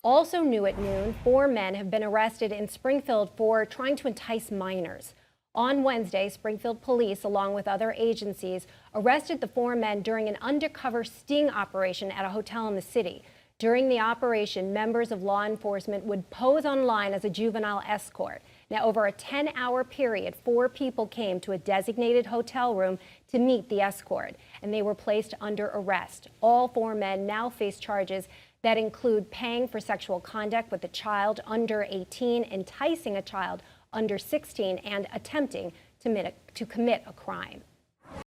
Also new at noon, 4 men have been arrested in Springfield for trying to entice minors. On Wednesday, Springfield police, along with other agencies, arrested the 4 men during an undercover sting operation at a hotel in the city. During the operation, members of law enforcement would pose online as a juvenile escort. Now, over a 10-hour period, 4 people came to a designated hotel room to meet the escort, and they were placed under arrest. All 4 men now face charges that include paying for sexual conduct with a child under 18, enticing a child under 16, and attempting to commit a crime.